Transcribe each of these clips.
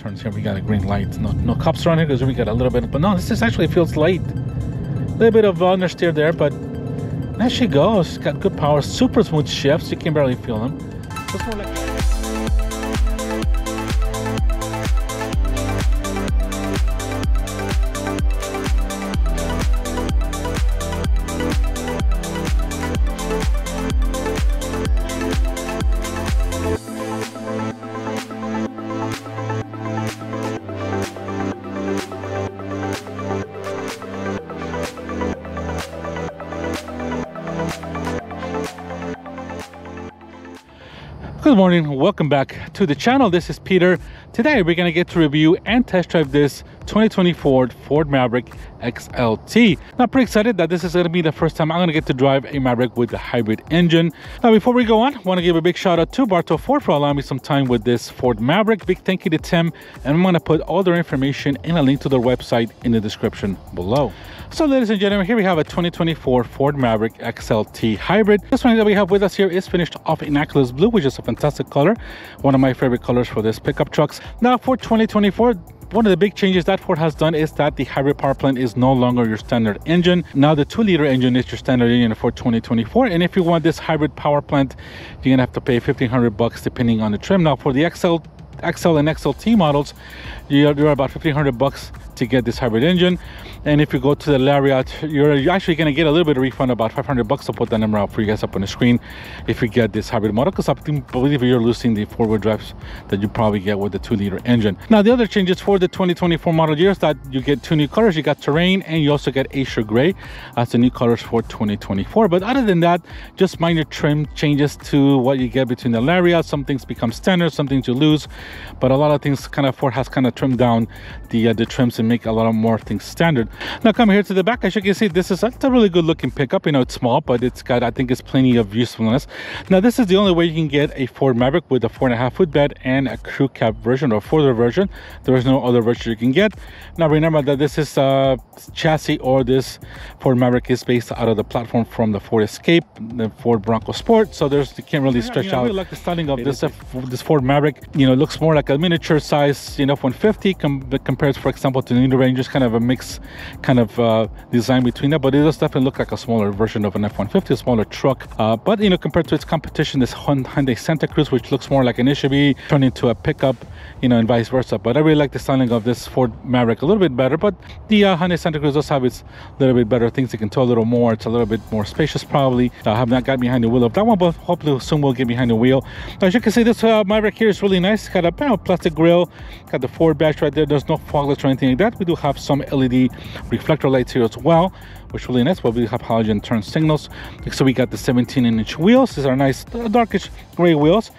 turns here. We got a green light. No cops around here because we got a little bit, but no, this is actually feels light. A little bit of understeer there, but there she goes. It's got good power, super smooth shifts. You can barely feel them. It's more like Good morning, welcome back to the channel. This is Peter. Today we're going to get to review and test drive this 2024 Ford Maverick XLT. Now, pretty excited that this is going to be the first time I'm going to get to drive a Maverick with the hybrid engine. Now, before we go on, I want to give a big shout out to Bartow Ford for allowing me some time with this Ford Maverick. Big thank you to Tim, and I'm going to put all their information and a link to their website in the description below. So, ladies and gentlemen, here we have a 2024 Ford Maverick XLT Hybrid. This one that we have with us here is finished off in aqueous blue, which is a fantastic color. One of my favorite colors for this pickup trucks. Now, for 2024, one of the big changes that Ford has done is that the hybrid power plant is no longer your standard engine. Now the 2-liter engine is your standard engine for 2024. And if you want this hybrid power plant, you're gonna have to pay $1,500 depending on the trim. Now for the XL and XLT models, you're about $1,500 to get this hybrid engine. And if you go to the Lariat, you're actually going to get a little bit of refund, about $500. I'll put that number out for you guys up on the screen if you get this hybrid model, because I believe you're losing the 4-wheel drives that you probably get with the 2-liter engine. Now the other changes for the 2024 model year is that you get 2 new colors. You got Terrain and you also get Acer Gray as the new colors for 2024. But other than that, just minor trim changes to what you get between the Lariat. Some things become standard, some things you lose, but a lot of things Ford has trimmed down the trims and make a lot of more things standard. Now coming here to the back, as you can see, this is a really good looking pickup. You know, it's small, but it's got, I think it's plenty of usefulness. Now this is the only way you can get a Ford Maverick with a 4.5-foot bed and a crew cab version or 4-door version. There is no other version you can get. Now remember that this is chassis, or this Ford Maverick is based out of the platform from the Ford Escape, the Ford Bronco Sport. So you can't really stretch out. I really like the styling of this Ford Maverick. You know, it looks more like a miniature size, you know, F-150 compared, for example, to the New Ranger's kind of a mix design between that, but it does definitely look like a smaller version of an F-150, a smaller truck. But you know, compared to its competition, this Hyundai Santa Cruz, which looks more like an SUV turned into a pickup, you know, and vice versa. But I really like the styling of this Ford Maverick a little bit better. But the Hyundai Santa Cruz does have its little bit better things. You can tow a little more. It's a little bit more spacious, probably. I have not got behind the wheel of that one, but hopefully soon we'll get behind the wheel. Now, as you can see, this Maverick here is really nice. It's got a plastic grille, got the Ford badge right there. There's no fog lights or anything like that. We do have some LED reflector lights here as well, which is really nice. But we have halogen turn signals. So we got the 17-inch wheels. These are nice darkish gray wheels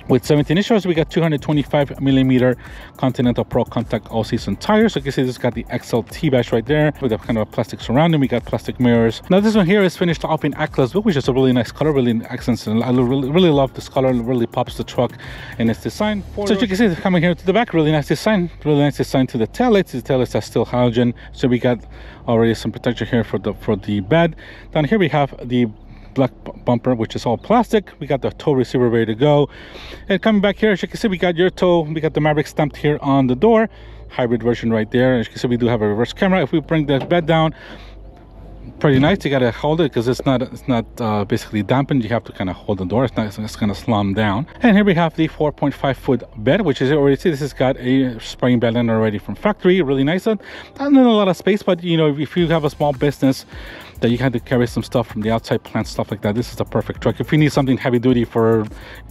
with 17 inches. We got 225mm Continental Pro Contact all-season tires. So you can see this got the XLT badge right there with a kind of a plastic surrounding. We got plastic mirrors. Now this one here is finished off in aqueous blue, which is a really nice color, really accents, and I really love this color. It really pops the truck in its design. So as you can see, coming here to the back, really nice design. Really nice design to the taillights. The taillights are still halogen, so we got already some protection here for the bed. Down here we have the black bumper, which is all plastic. We got the tow receiver ready to go. And coming back here, as you can see, we got your tow. We got the Maverick stamped here on the door. Hybrid version right there. As you can see, we do have a reverse camera. If we bring the bed down, pretty nice. You gotta hold it because it's not basically dampened. You have to kind of hold the door. It's gonna slam down. And here we have the 4.5-foot bed, which is already, see, this has got a spring bed in already from factory. Really nice. Not a lot of space, but you know, if you have a small business that you had to carry some stuff from the outside plant, stuff like that, this is the perfect truck. If you need something heavy duty for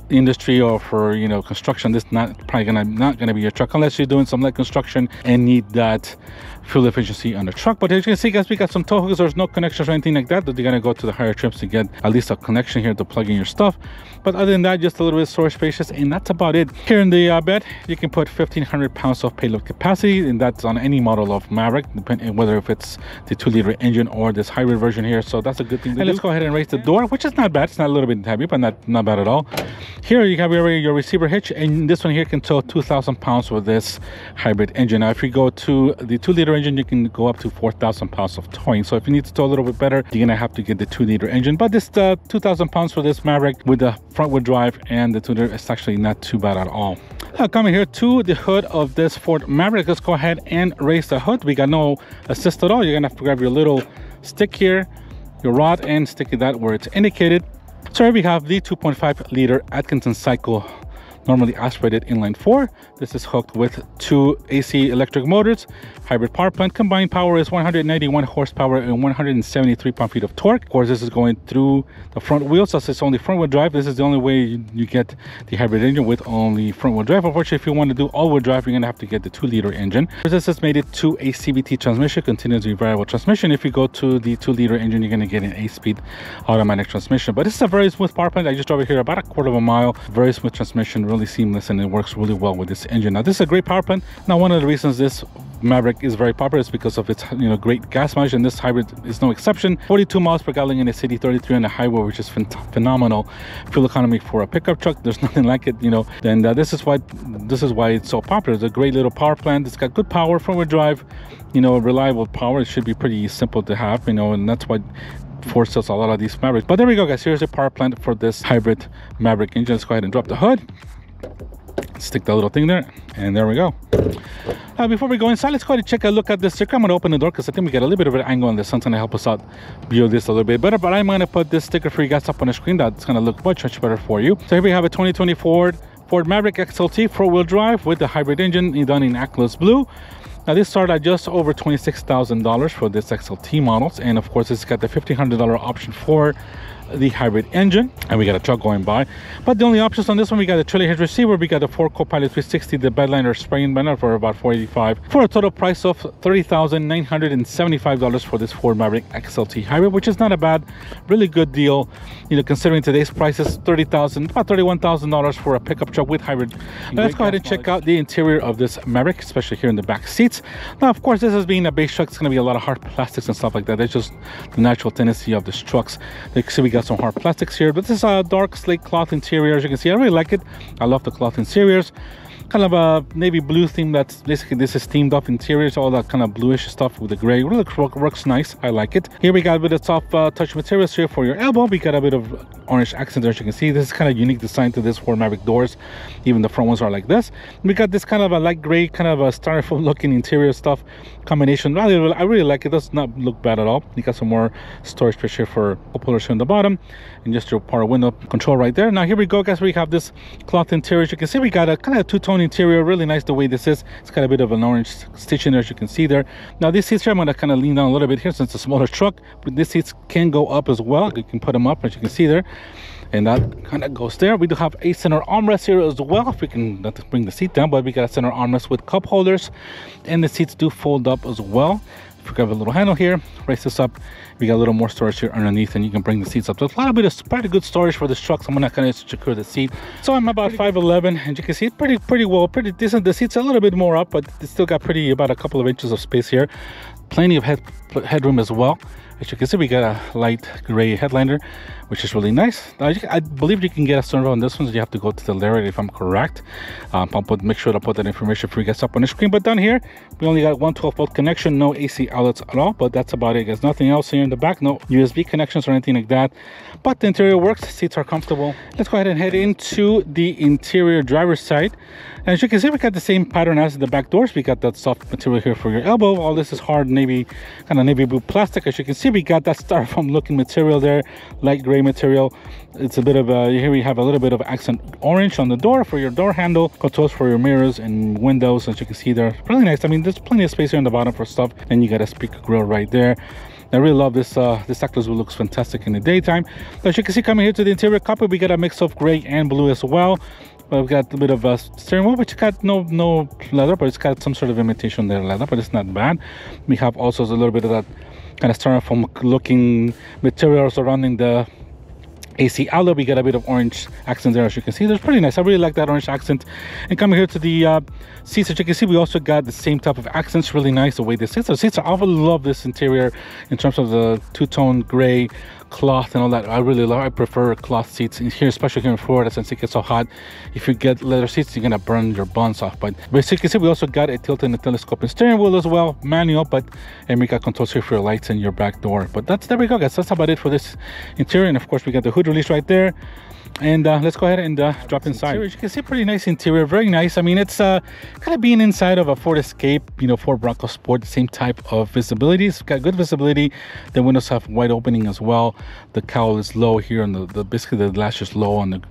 industry or for, you know, construction, this is not gonna be your truck unless you're doing some light construction and need that fuel efficiency on the truck. But as you can see, guys, we got some tow hooks. There's no connections or anything like that. You're gonna go to the higher trims to get at least a connection here to plug in your stuff. But other than that, just a little bit of storage spacious, and that's about it. Here in the bed, you can put 1,500 pounds of payload capacity, and that's on any model of Maverick, depending whether if it's the 2-liter engine or this hybrid version here. So that's a good thing to do. Let's go ahead and raise the door, which is not bad. It's not a little bit heavy, but not bad at all. Here you have your receiver hitch, and this one here can tow 2,000 pounds with this hybrid engine. Now, if you go to the 2-liter engine, you can go up to 4,000 pounds of towing. So if you need to to a little bit better, you're gonna have to get the 2-liter engine. But this 2,000 pounds for this Maverick with the front wheel drive and the 2-liter, it's actually not too bad at all. Coming here to the hood of this Ford Maverick, let's go ahead and raise the hood. We got no assist at all. You're gonna have to grab your little stick here, your rod, and stick it that where it's indicated. So here we have the 2.5-liter Atkinson cycle, normally aspirated inline 4. This is hooked with 2 AC electric motors, hybrid power plant. Combined power is 191 horsepower and 173 pound-feet of torque. Of course, this is going through the front wheels, as it's only front-wheel drive. This is the only way you get the hybrid engine, with only front-wheel drive. Unfortunately, if you want to do all-wheel drive, you're going to have to get the 2-liter engine. This has made it to a CVT transmission, continuously variable transmission. If you go to the 2-liter engine, you're going to get an 8-speed automatic transmission. But this is a very smooth power plant. I just drove it here about a quarter of a mile. Very smooth transmission, really seamless, and it works really well with this engine. Now, this is a great power plant. Now, one of the reasons this Maverick is very popular is because of its great gas mileage, and this hybrid is no exception. 42 miles per gallon in the city, 33 on the highway, which is phenomenal fuel economy for a pickup truck. There's nothing like it, and this is why it's so popular. It's a great little power plant. It's got good power, front wheel drive, reliable power. It should be pretty simple to have, and that's why Ford sells a lot of these Mavericks. But there we go, guys. Here's a power plant for this hybrid Maverick engine. Let's go ahead and drop the hood, stick that little thing there, and there we go. Now, before we go inside, let's go ahead and check a look at this sticker. I'm going to open the door because I think we got a little bit of an angle on this. Sun's going to help us out view this a little bit better, but I'm going to put this sticker for you guys up on the screen. That's going to look much better for you. So here we have a 2024 Ford Maverick XLT 4-wheel drive with the hybrid engine done in aqueous blue. Now, this started at just over $26,000 for this XLT models, and of course it's got the $1,500 option for the hybrid engine, and we got a truck going by. But the only options on this one, we got a trailer hitch receiver, we got the 4 Copilot 360, the bedliner spraying banner for about $485, for a total price of $30,975 for this Ford Maverick XLT hybrid, which is not a bad, really good deal, considering today's prices. About $31,000 for a pickup truck with hybrid. Now, let's go ahead and check out the interior of this Maverick, especially here in the back seats. Now, of course, this is being a base truck, it's going to be a lot of hard plastics and stuff like that. That's just the natural tendency of these trucks. You can see we got some hard plastics here, but this is a dark slate cloth interior. As you can see, I really like it. I love the cloth interiors. Kind of a navy blue theme. That's basically, this is steamed up interiors, all that kind of bluish stuff with the gray. Really works nice. I like it. Here we got a bit of soft touch materials here for your elbow. We got a bit of orange accent there, as you can see. This is kind of unique design to this Ford Maverick doors. Even the front ones are like this. We got this kind of a light gray, kind of a styrofoam looking interior stuff combination. I really like it. It does not look bad at all. You got some more storage space here for cup holders here on the bottom, and just your power window control right there. Now, here we go, guys. We have this cloth interior. As you can see, we got a kind of two-tone interior. Really nice the way this is. It's got a bit of an orange stitch in there, as you can see there. Now, these seats here, I'm going to kind of lean down a little bit here since it's a smaller truck, but these seats can go up as well. You can put them up, as you can see there, and that kind of goes there. We do have a center armrest here as well, if we can not to bring the seat down, but we got a center armrest with cup holders, and the seats do fold up as well. If we grab a little handle here, raise this up, we got a little more storage here underneath, and you can bring the seats up. So a bit of pretty good storage for this truck. So I'm not going to secure the seat. So I'm about 5'11", and you can see pretty decent. The seat's a little bit more up, but it's still got about a couple of inches of space here. Plenty of headroom as well. As you can see, we got a light gray headliner, which is really nice. I believe you can get a sunroof on this one, so you have to go to the Lariat if I'm correct. I'll make sure to put that information for you guys up on the screen. But down here, we only got one 12-volt connection, no AC outlets at all, but that's about it. There's nothing else here in the back, no USB connections or anything like that. But the interior works, seats are comfortable. Let's go ahead and head into the interior driver's side. And as you can see, we got the same pattern as the back doors. We got that soft material here for your elbow. All this is hard kind of navy blue plastic. As you can see, we got that styrofoam looking material there, light gray material. It's a bit of here we have a little bit of accent orange on the door for your door handle, controls for your mirrors and windows. As you can see there, really nice. I mean, there's plenty of space here on the bottom for stuff. And you got a speaker grill right there. I really love this. This aqueous blue looks fantastic in the daytime. As you can see, coming here to the interior cockpit, we got a mix of gray and blue as well. We've got a bit of a steering wheel, which got no leather, but it's got some sort of imitation there leather, but it's not bad. We have also a little bit of that kind of styrofoam looking material surrounding the AC outlet. We got a bit of orange accent there, as you can see. That's pretty nice. I really like that orange accent. And coming here to the seats, as you can see, we also got the same type of accents. Really nice the way this sits. The seats, I love this interior in terms of the two-tone gray cloth and all that. I prefer cloth seats in here, especially here in Florida, since it gets so hot. If you get leather seats, you're gonna burn your buns off. But basically, see, we also got a tilt and telescoping steering wheel as well, manual, and we got controls here for your lights and your back door. But there we go, guys. That's about it for this interior. And of course, we got the hood release right there. And let's go ahead and drop inside. As you can see, pretty nice interior, very nice. I mean, it's kind of being inside of a Ford Escape, Ford Bronco Sport, the same type of visibility. It's got good visibility. The windows have wide opening as well. The cowl is low here, and basically the latch is low on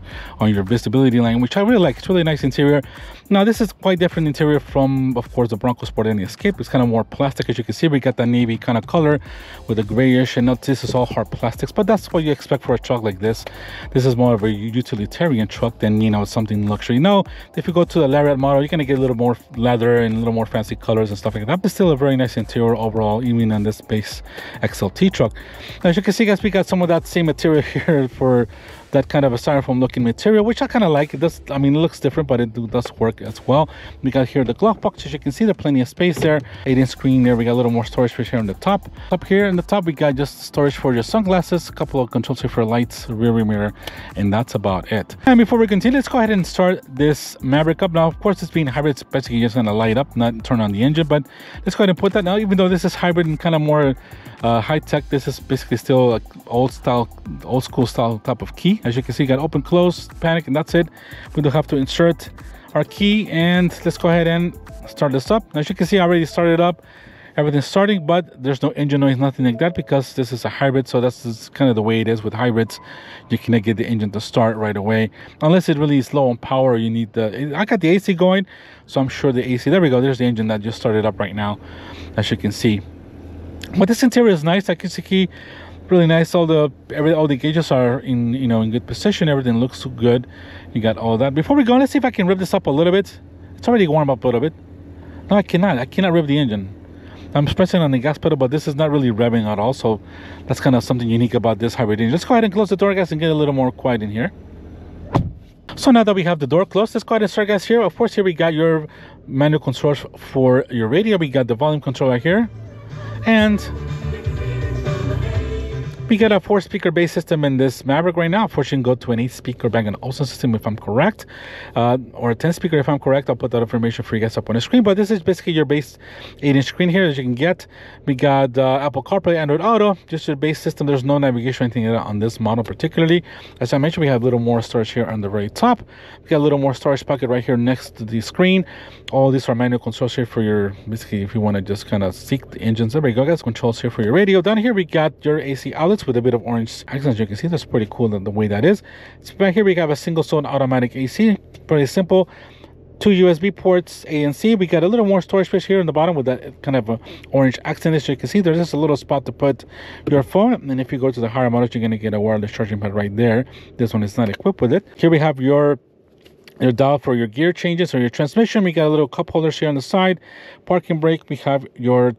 your visibility line, which I really like. It's really nice interior. Now, this is quite different interior from, of course, the Bronco Sport and the Escape. It's kind of more plastic. As you can see, we got that navy kind of color with a grayish, and this is all hard plastics, but that's what you expect for a truck like this. This is more of a utilitarian truck than something luxury. Now, if you go to the Lariat model, you're gonna get a little more leather and a little more fancy colors and stuff like that, but still a very nice interior overall, even on this base XLT truck. Now, as you can see, guys, we got some of that same material here for that kind of a styrofoam looking material, which I kind of like. It does, I mean, it looks different, but it does work as well. We got here the glove box. As you can see, there's plenty of space there. 8-inch screen there. We got a little more storage space here on the top. Up here in the top, we got just storage for your sunglasses, a couple of controls here for lights, rear mirror, and that's about it. And before we continue, let's go ahead and start this Maverick up. Now, of course, it's being hybrid, it's basically just gonna light up, not turn on the engine, but let's go ahead and put that now. Even though this is hybrid and kind of more high-tech, this is basically still like old school style type of key. As you can see, you got open, close, panic, and that's it. We do have to insert our key, and let's go ahead and start this up. As you can see, I already started up. Everything's starting, but there's no engine noise, nothing like that, because this is a hybrid. So that's kind of the way it is with hybrids. You cannot get the engine to start right away unless it really is low on power. You need I got the AC going, so I'm sure the AC, there we go, there's the engine that just started up right now, as you can see. But this interior is nice. I can see really nice. All the gauges are in in good position. Everything looks good. You got all that. Before we go, let's see if I can rev this up a little bit. It's already warm up a little bit. No, I cannot rev the engine. I'm pressing on the gas pedal, but this is not really revving at all. So that's kind of something unique about this hybrid engine. Let's go ahead and close the door, guys, and get a little more quiet in here. So now that we have the door closed, let's go ahead and start, guys. Here, of course, here we got your manual controls for your radio. We got the volume control right here, and we got a 4-speaker bass system in this Maverick right now. Of course, you can go to an 8-speaker Bang & Olufsen system if I'm correct, or a 10-speaker if I'm correct. I'll put that information for you guys up on the screen. But this is basically your base 8-inch screen here, as you can get. We got Apple CarPlay, Android Auto, just your base system. There's no navigation or anything like that on this model particularly. As I mentioned, we have a little more storage here on the very top. We got a little more storage pocket right here next to the screen. All these are manual controls here for your, basically, if you want to just kind of seek the engines. There we go, guys. Controls here for your radio. Down here, we got your AC outlets with a bit of orange accents. You can see that's pretty cool the way that is. So back here we have a single zone automatic AC, pretty simple. 2 USB ports, A and C. We got a little more storage space here on the bottom with that kind of a orange accent. As you can see, there's just a little spot to put your phone, and if you go to the higher models, you're going to get a wireless charging pad right there. This one is not equipped with it. Here we have your dial for your gear changes or your transmission. We got a little cup holders here on the side. Parking brake. We have your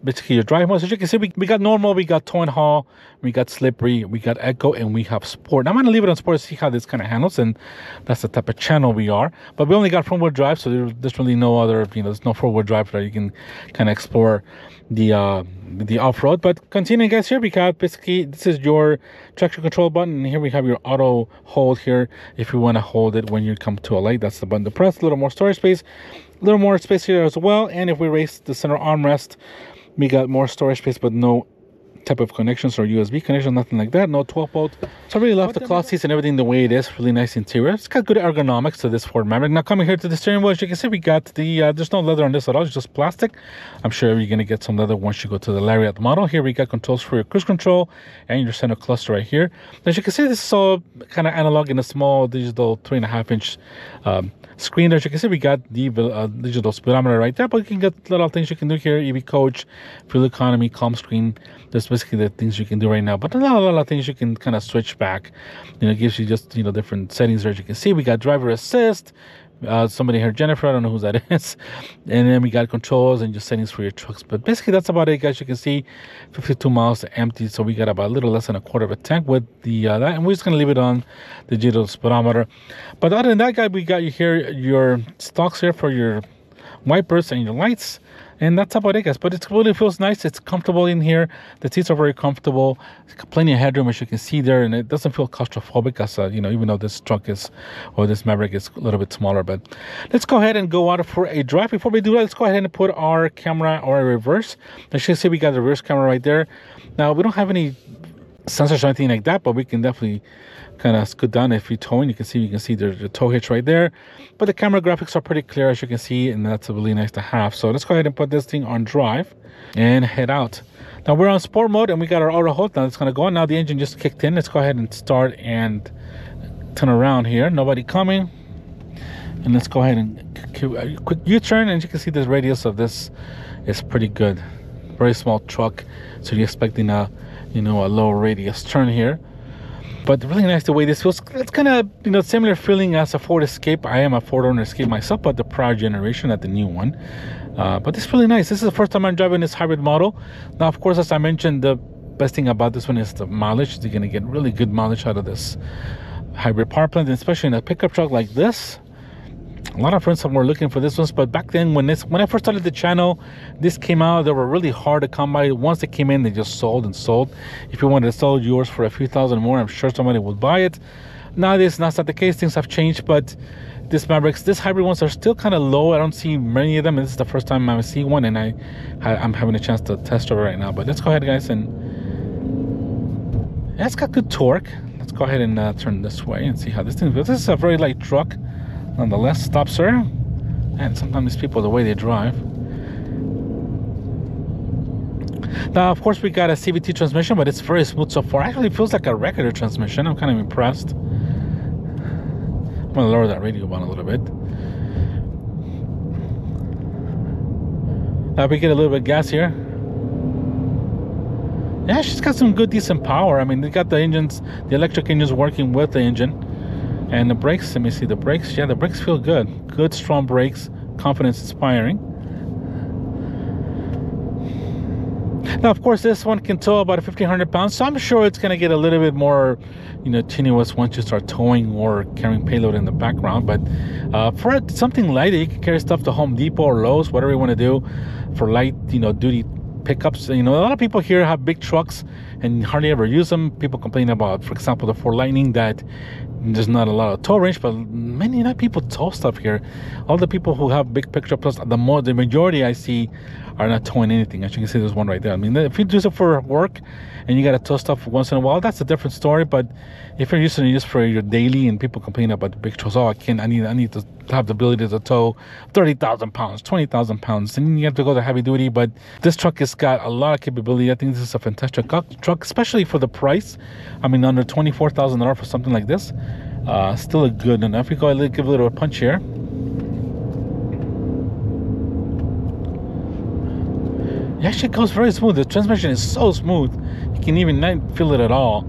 basically your drive mode. So as you can see, we got normal, we got tow and haul, we got slippery, we got eco, and we have sport. Now, I'm going to leave it on sport to see how this kind of handles, and that's the type of channel we are. But we only got front wheel drive, so there's really no other, there's no 4-wheel drive that you can kind of explore the off-road. But continuing, guys, here we got basically, this is your traction control button, and here we have your auto hold here if you want to hold it when you come to a light. That's the button to press. A little more storage space, a little more space here as well. And if we raise the center armrest, we got more storage space, but no type of connections or USB connection, nothing like that. No 12-volt. So I really love the cloth seats and everything the way it is. Really nice interior. It's got good ergonomics to this Ford Maverick. Now, coming here to the steering wheel, as you can see, we got the there's no leather on this at all. It's just plastic. I'm sure you're going to get some leather once you go to the Lariat model. Here we got controls for your cruise control and your center cluster right here. As you can see, this is all kind of analog in a small digital 3.5-inch screen. As you can see, we got the digital speedometer right there, but you can get little things you can do here. EV coach, fuel economy, calm screen. That's basically the things you can do right now, but a lot of things you can kind of switch back. It gives you just different settings there. As you can see, we got driver assist. Somebody here, Jennifer, I don't know who that is. And then we got controls and just settings for your trucks. But basically, that's about it, guys. You can see 52 miles empty, so we got about a little less than a quarter of a tank with the that. And we're just gonna leave it on the digital speedometer. But other than that, guys, we got you here your stocks here for your wipers and your lights, and that's about it, guys. But it really feels nice. It's comfortable in here. The seats are very comfortable. It's got plenty of headroom, as you can see there, and it doesn't feel claustrophobic, as you know, even though this truck is, or this Maverick is a little bit smaller. But let's go ahead and go out for a drive. Before we do that, let's go ahead and put our camera or a reverse. As you can see, we got the reverse camera right there. Now we don't have any sensors or anything like that, but we can definitely kind of scoot down. If you're towing, you can see there's the tow hitch right there, but the camera graphics are pretty clear, as you can see, and that's really nice to have. So let's go ahead and put this thing on drive and head out. Now we're on sport mode and we got our auto hold. Now it's going to go on. Now the engine just kicked in. Let's go ahead and start and turn around here. Nobody coming, and let's go ahead and a quick U-turn. And you can see the radius of this is pretty good. Very small truck, so you're expecting a, you know, a low radius turn here. But really nice the way this feels. It's kind of, you know, similar feeling as a Ford Escape. I am a Ford owner Escape myself, but the prior generation, not the new one. But it's really nice. This is the first time I'm driving this hybrid model. Now, of course, as I mentioned, the best thing about this one is the mileage. You're going to get really good mileage out of this hybrid power plant, especially in a pickup truck like this. A lot of friends were looking for this ones, but back then when I first started the channel, this came out. They were really hard to come by. Once they came in, they just sold and sold. If you wanted to sell yours for a few thousand more, I'm sure somebody would buy it. Nowadays, that's not the case. Things have changed, but this hybrid ones are still kind of low. I don't see many of them. This is the first time I'm seeing one, and I'm having a chance to test drive it right now. But let's go ahead, guys, and yeah, it's got good torque. Let's go ahead and turn this way and see how this thing feels. This is a very light truck. Nonetheless, stop, sir. And sometimes these people, the way they drive. Now, of course, we got a CVT transmission, but it's very smooth so far. Actually, it feels like a regular transmission. I'm kind of impressed. I'm gonna lower that radio down a little bit. Now we get a little bit of gas here. Yeah, she's got some good, decent power. I mean, they got the engines, the electric engines working with the engine. And the brakes, let me see the brakes. Yeah, the brakes feel good. Good, strong brakes. Confidence inspiring. Now, of course, this one can tow about 1,500 pounds. So I'm sure it's going to get a little bit more, you know, tenuous once you start towing or carrying payload in the background. But for something lighter, you can carry stuff to Home Depot or Lowe's, whatever you want to do for light, you know, duty pickups. You know, a lot of people here have big trucks and hardly ever use them. People complain about, for example, the Ford Lightning, that there's not a lot of tow range, but many people tow stuff here. All the people who have big pickup trucks, the majority I see are not towing anything. As you can see, there's one right there. I mean, if you use it for work and you got to tow stuff once in a while, that's a different story. But if you're using it just for your daily, and people complain about the big trucks, oh, I need to have the ability to tow 30,000 pounds, 20,000 pounds, and you have to go to heavy duty. But this truck has got a lot of capability. I think this is a fantastic truck, especially for the price. I mean, under $24,000 for something like this, still a good enough. We go ahead and give a little punch here. It actually goes very smooth. The transmission is so smooth, you can even not feel it at all.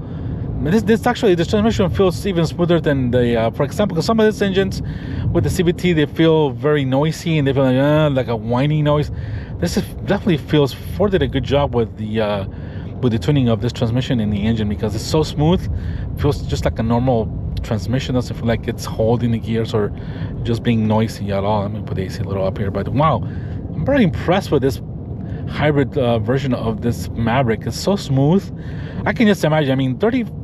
This transmission feels even smoother than the, for example, because some of these engines with the CVT, they feel very noisy and they feel like a whiny noise. This definitely feels, Ford did a good job with the tuning of this transmission in the engine, because it's so smooth. It feels just like a normal transmission. Doesn't feel like it's holding the gears or just being noisy at all. I'm gonna put the AC a little up here, but wow, I'm very impressed with this hybrid version of this Maverick. It's so smooth. I can just imagine, I mean,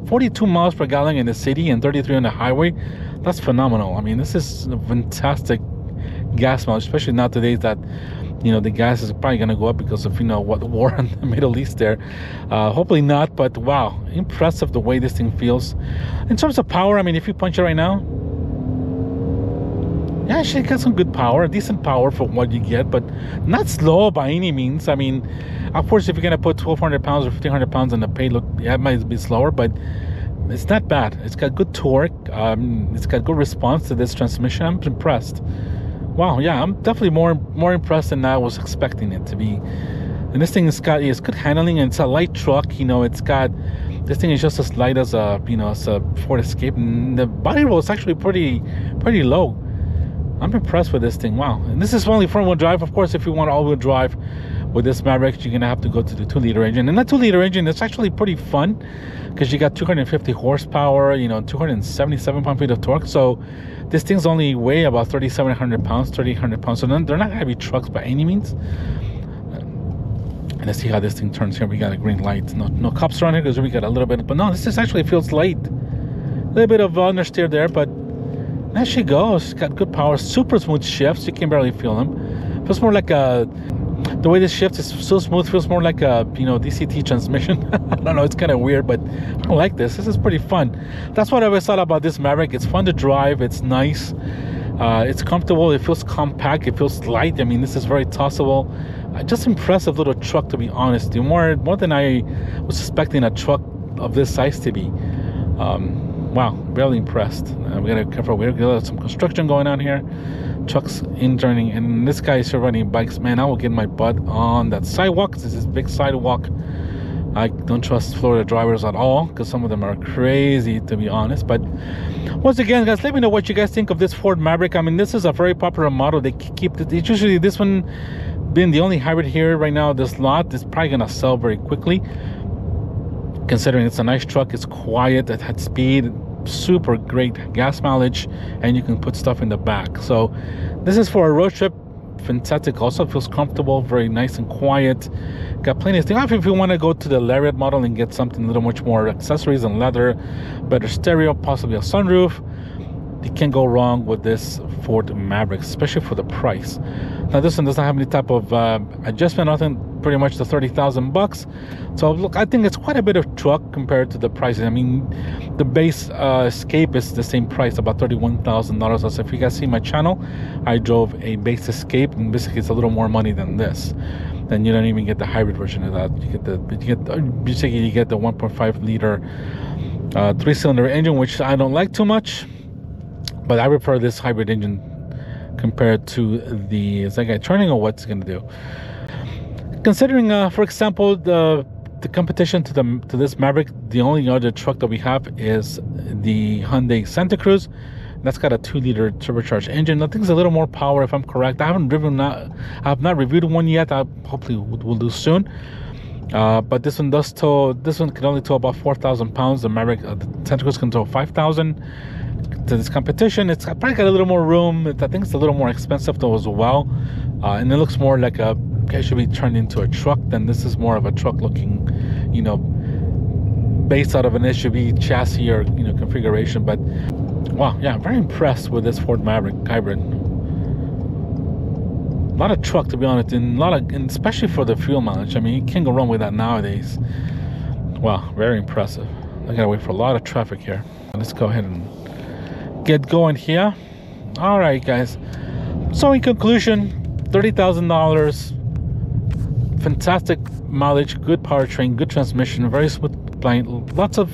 42 miles per gallon in the city and 33 on the highway. That's phenomenal. I mean, this is a fantastic gas mileage, especially nowadays that, you know, the gas is probably going to go up because of, you know, what, the war in the Middle East there. Hopefully not, but wow, impressive the way this thing feels. In terms of power, I mean, if you punch it right now, yeah, actually got some good power, decent power for what you get, but not slow by any means. I mean, of course, if you're gonna put 1,200 pounds or 1,500 pounds on the payload, yeah, it might be slower, but it's not bad. It's got good torque. It's got good response to this transmission. I'm impressed. Wow, yeah, I'm definitely more impressed than I was expecting it to be. And this thing is good handling, and it's a light truck. You know, this thing is just as light as a, you know, as a Ford Escape, and the body roll is actually pretty low. I'm impressed with this thing. Wow. And this is only front-wheel drive. Of course, if you want all-wheel drive with this Maverick, you're gonna have to go to the 2-liter engine. And that 2-liter engine, it's actually pretty fun because you got 250 horsepower, you know, 277 pound-feet of torque. So this thing's only weigh about 3,700 pounds, 3,800 pounds. So they're not heavy trucks by any means. And let's see how this thing turns here. We got a green light. No cops around here because we got a little bit, but no, this actually feels light. A little bit of understeer there, but there she goes. It's got good power, super smooth shifts. You can barely feel them. Feels more like a, the way this shifts is so smooth, feels more like a, you know, DCT transmission. I don't know, it's kind of weird, but I like this. This is pretty fun. That's what I always thought about this Maverick. It's fun to drive. It's nice. It's comfortable. It feels compact. It feels light. I mean, this is very tossable. Just impressive little truck, to be honest. More than I was expecting a truck of this size to be. Wow, really impressed. We gotta be careful. We got some construction going on here. Trucks in turning, and this guy is here riding bikes. Man, I will get my butt on that sidewalk. This is big sidewalk. I don't trust Florida drivers at all because some of them are crazy, to be honest. But once again, guys, let me know what you guys think of this Ford Maverick. I mean, this is a very popular model. They keep it. It's usually this one being the only hybrid here right now. This lot is probably gonna sell very quickly, considering it's a nice truck. It's quiet. It had speed. Super great gas mileage, and you can put stuff in the back. So this is for a road trip. Fantastic. Also feels comfortable, very nice and quiet. Got plenty of things. If you want to go to the Lariat model and get something a little much more accessories and leather, better stereo, possibly a sunroof, you can't go wrong with this Ford Maverick, especially for the price. Now this one doesn't have any type of adjustment, nothing, pretty much the 30,000 bucks. So look, I think it's quite a bit of truck compared to the prices. I mean, the base Escape is the same price, about $31,000. So if you guys see my channel, I drove a base Escape, and basically it's a little more money than this. Then you don't even get the hybrid version of that. You get the 1.5 liter 3-cylinder engine, which I don't like too much. But I prefer this hybrid engine compared to the Zygai turning, or what's going to do. Considering, for example, the competition to this Maverick, the only other truck that we have is the Hyundai Santa Cruz. That's got a 2-liter turbocharged engine. I think it's a little more power, if I'm correct. I have not reviewed one yet. I hopefully will do soon. But this one does tow. This one can only tow about 4,000 pounds. The Maverick, the Santa Cruz, can tow 5,000. To this competition, it's probably got a little more room. I think it's a little more expensive though as well, and it looks more like a, it should be turned into a truck. Then this is more of a truck looking, you know, based out of an SUV chassis or, you know, configuration. But wow, yeah, I'm very impressed with this Ford Maverick Hybrid. A lot of truck, to be honest, and and especially for the fuel mileage. I mean, you can't go wrong with that nowadays. Wow, very impressive. I gotta wait for a lot of traffic here. Let's go ahead and get going here. All right, guys, so in conclusion, $30,000, fantastic mileage, good powertrain, good transmission, very smooth plane, lots of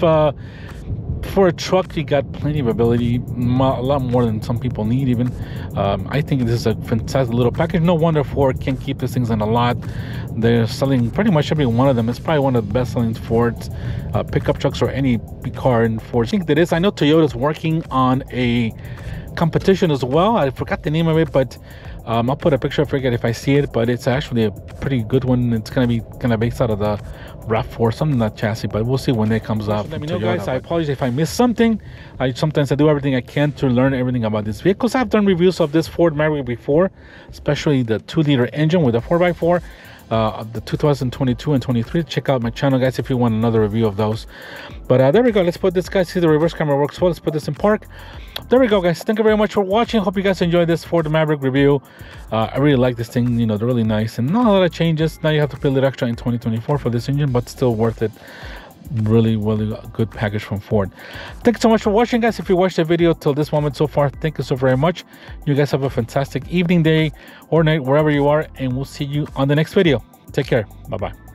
for a truck. You got plenty of ability, a lot more than some people need even. I think this is a fantastic little package. No wonder Ford can keep these things in a lot. They're selling pretty much every one of them. It's probably one of the best selling Ford pickup trucks, or any big car in Ford. I think that is. I know Toyota's working on a competition as well. I forgot the name of it, but I'll put a picture. I forget if I see it, but it's actually a pretty good one. It's going to be kind of based out of the RAV4, something that chassis, but we'll see when it comes up. Let me know, guys. I apologize if I missed something. Sometimes I do everything I can to learn everything about these vehicles. I've done reviews of this Ford Maverick before, especially the 2-liter engine with a 4x4. The 2022 and 23. Check out my channel, guys, if you want another review of those. But there we go. Let's put this, guys. See, the reverse camera works well. Let's put this in park. There we go, guys. Thank you very much for watching. Hope you guys enjoyed this Ford Maverick review. I really like this thing. You know, they're really nice, and not a lot of changes. Now you have to pay a little extra in 2024 for this engine, but still worth it. Really good package from Ford. Thanks so much for watching, guys. If you watched the video till this moment so far, thank you so very much. You guys have a fantastic evening, day, or night, wherever you are, and we'll see you on the next video. Take care. Bye-bye.